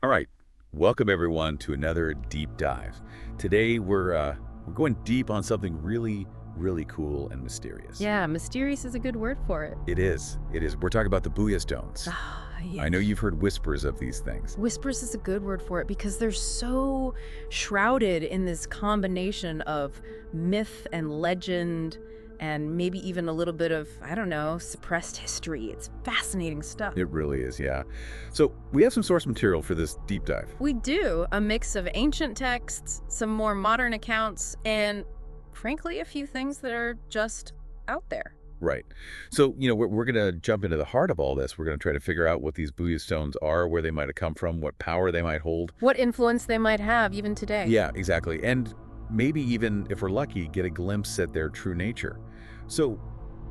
All right, welcome everyone to another deep dive. Today we're going deep on something really cool and mysterious. Yeah, mysterious is a good word for it. It is. It is. We're talking about the Booya Stones. Ah, yeah. I know you've heard whispers of these things. Whispers is a good word for it because they're so shrouded in this combination of myth and legend and maybe even a little bit of, I don't know, suppressed history. It's fascinating stuff. It really is, yeah. So we have some source material for this deep dive. We do a mix of ancient texts, some more modern accounts, and frankly, a few things that are just out there. Right. So, we're going to jump into the heart of all this. We're going to try to figure out what these Booya Stones are, where they might have come from, what power they might hold. What influence they might have even today. Yeah, exactly. And maybe even, if we're lucky, get a glimpse at their true nature. So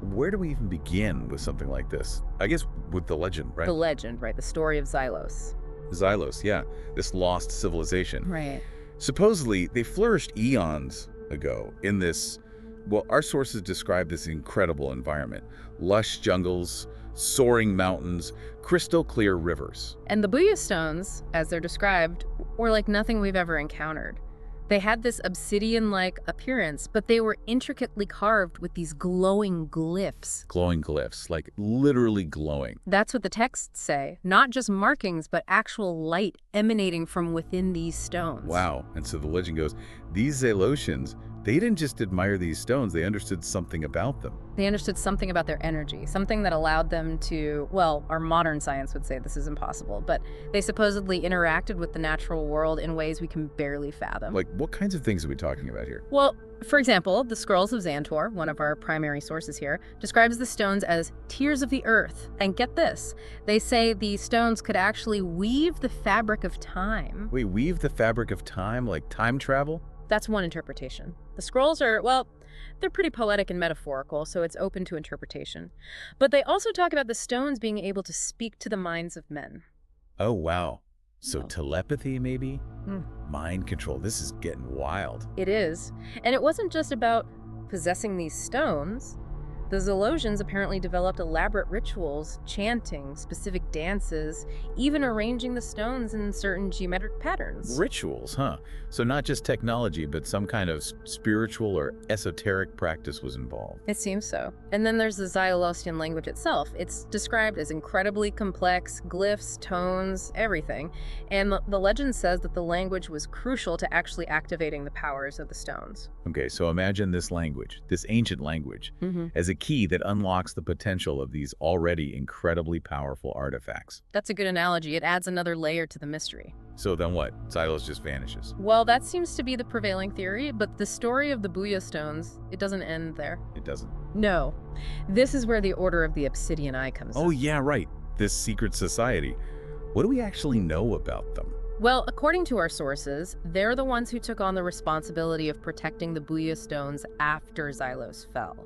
where do we even begin with something like this? I guess with the legend, right? The legend, right? The story of Xylos. Xylos, yeah. This lost civilization. Right. Supposedly, they flourished eons ago in this, well, our sources describe this incredible environment. Lush jungles, soaring mountains, crystal clear rivers. And the Booya Stones, as they're described, were like nothing we've ever encountered. They had this obsidian-like appearance, but they were intricately carved with these glowing glyphs. Glowing glyphs, like literally glowing. That's what the texts say. Not just markings, but actual light emanating from within these stones. Wow. And so the legend goes, these Zalosians, they didn't just admire these stones, they understood something about them. They understood something about their energy, something that allowed them to, well, our modern science would say this is impossible, but they supposedly interacted with the natural world in ways we can barely fathom. Like, what kinds of things are we talking about here? Well, for example, the Scrolls of Xantor, one of our primary sources here, describes the stones as tears of the earth. And get this, they say the stones could actually weave the fabric of time. Wait, weave the fabric of time, like time travel? That's one interpretation. The scrolls are, well, they're pretty poetic and metaphorical, so it's open to interpretation. But they also talk about the stones being able to speak to the minds of men. Oh, wow. So Oh. telepathy, maybe? Hmm. Mind control. This is getting wild. It is. And it wasn't just about possessing these stones. The Zalosians apparently developed elaborate rituals, chanting, specific dances, even arranging the stones in certain geometric patterns. Rituals, huh? So not just technology, but some kind of spiritual or esoteric practice was involved. It seems so. And then there's the Zylosian language itself. It's described as incredibly complex, glyphs, tones, everything. And the legend says that the language was crucial to actually activating the powers of the stones. Okay, so imagine this language, this ancient language, as a key that unlocks the potential of these already incredibly powerful artifacts. That's a good analogy. It adds another layer to the mystery. So then what? Xylos just vanishes. Well, that seems to be the prevailing theory, but the story of the Booya Stones, it doesn't end there. It doesn't. No. This is where the Order of the Obsidian Eye comes in. Oh yeah, right. This secret society. What do we actually know about them? Well, according to our sources, they're the ones who took on the responsibility of protecting the Booya Stones after Xylos fell.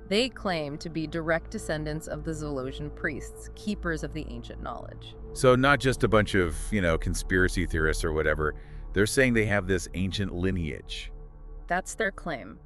They claim to be direct descendants of the Zalosian priests, keepers of the ancient knowledge. So not just a bunch of, conspiracy theorists or whatever. They're saying they have this ancient lineage. That's their claim.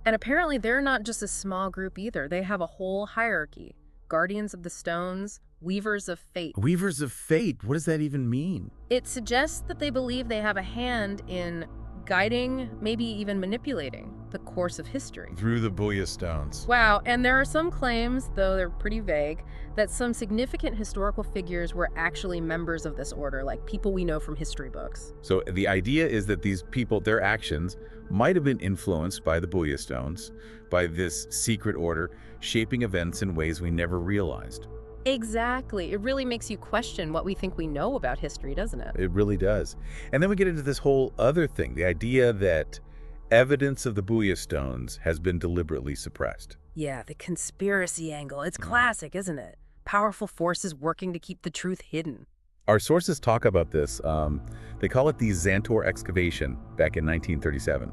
And apparently they're not just a small group either. They have a whole hierarchy. Guardians of the Stones, Weavers of Fate. Weavers of Fate? What does that even mean? It suggests that they believe they have a hand in guiding, maybe even manipulating, the course of history. Through the Booya Stones. Wow, and there are some claims, though they're pretty vague, that some significant historical figures were actually members of this order, like people we know from history books. So the idea is that these people, their actions, might have been influenced by the Booya Stones, by this secret order, shaping events in ways we never realized. Exactly. It really makes you question what we think we know about history, doesn't it? It really does. And then we get into this whole other thing, the idea that evidence of the Booya Stones has been deliberately suppressed. Yeah, the conspiracy angle. It's classic, isn't it? Powerful forces working to keep the truth hidden. Our sources talk about this. They call it the Xantor excavation back in 1937.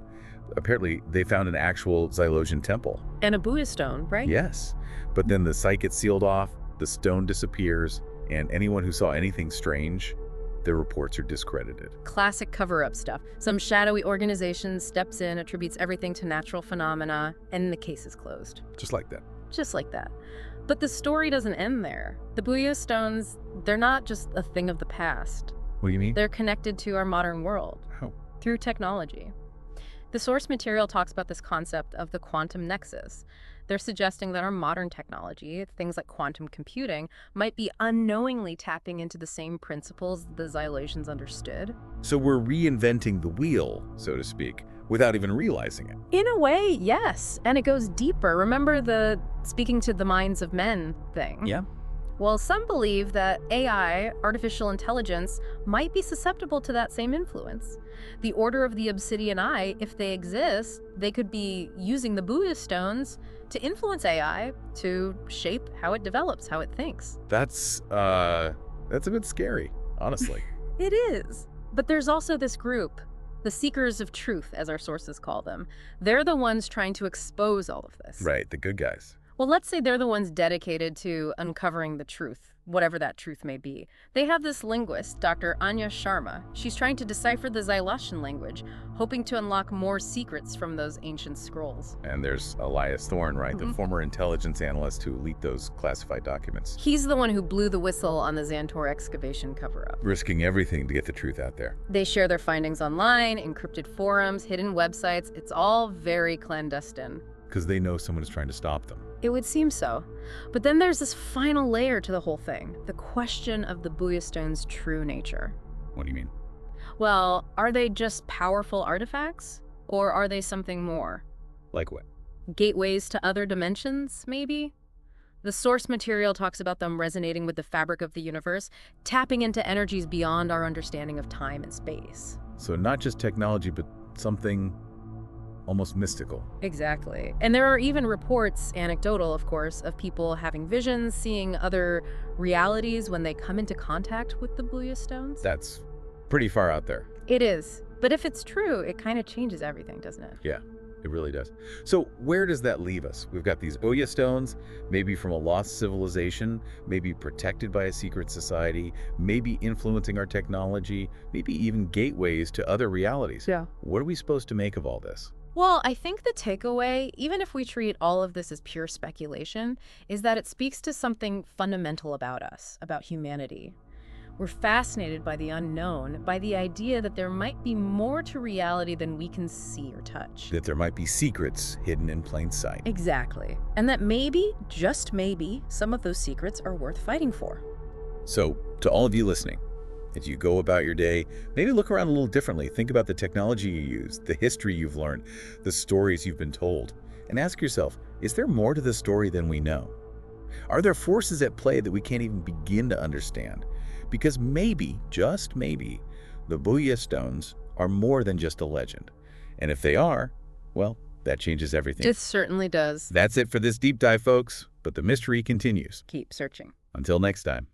Apparently, they found an actual Zylosian temple. And a Booya stone, right? Yes. But then the site gets sealed off, the stone disappears, and anyone who saw anything strange, their reports are discredited. Classic cover-up stuff. Some shadowy organization steps in, attributes everything to natural phenomena, and the case is closed. Just like that. Just like that. But the story doesn't end there. The Booya Stones, they're not just a thing of the past. What do you mean? They're connected to our modern world How? through technology. The source material talks about this concept of the quantum nexus. They're suggesting that our modern technology, things like quantum computing, might be unknowingly tapping into the same principles the Xylosians understood. So we're reinventing the wheel, so to speak, without even realizing it. In a way, yes. And it goes deeper. Remember the speaking to the minds of men thing? Yeah. Well, some believe that AI, artificial intelligence, might be susceptible to that same influence. The Order of the Obsidian Eye, if they exist, they could be using the Booya Stones to influence AI to shape how it develops, how it thinks. That's a bit scary, honestly. It is. But there's also this group, the Seekers of Truth, as our sources call them. They're the ones trying to expose all of this. Right, the good guys. Well, let's say they're the ones dedicated to uncovering the truth, whatever that truth may be. They have this linguist, Dr. Anya Sharma. She's trying to decipher the Xylosian language, hoping to unlock more secrets from those ancient scrolls. And there's Elias Thorne, right, the former intelligence analyst who leaked those classified documents. He's the one who blew the whistle on the Xantor excavation cover-up. Risking everything to get the truth out there. They share their findings online, encrypted forums, hidden websites. It's all very clandestine. Because they know someone is trying to stop them. It would seem so. But then there's this final layer to the whole thing, the question of the Booya Stones' true nature. What do you mean? Well, are they just powerful artifacts? Or are they something more? Like what? Gateways to other dimensions, maybe? The source material talks about them resonating with the fabric of the universe, tapping into energies beyond our understanding of time and space. So not just technology, but something almost mystical. Exactly. And there are even reports, anecdotal of course, of people having visions, seeing other realities when they come into contact with the Booya Stones. That's pretty far out there. It is. But if it's true, it kind of changes everything, doesn't it? Yeah, it really does. So where does that leave us? We've got these Booya Stones, maybe from a lost civilization, maybe protected by a secret society, maybe influencing our technology, maybe even gateways to other realities. Yeah. What are we supposed to make of all this? Well, I think the takeaway, even if we treat all of this as pure speculation, is that it speaks to something fundamental about us, about humanity. We're fascinated by the unknown, by the idea that there might be more to reality than we can see or touch. That there might be secrets hidden in plain sight. Exactly. And that maybe, just maybe, some of those secrets are worth fighting for. So, to all of you listening, as you go about your day, maybe look around a little differently. Think about the technology you use, the history you've learned, the stories you've been told, and ask yourself, is there more to the story than we know? Are there forces at play that we can't even begin to understand? Because maybe, just maybe, the Booya Stones are more than just a legend. And if they are, well, that changes everything. It certainly does. That's it for this deep dive, folks, but the mystery continues. Keep searching. Until next time.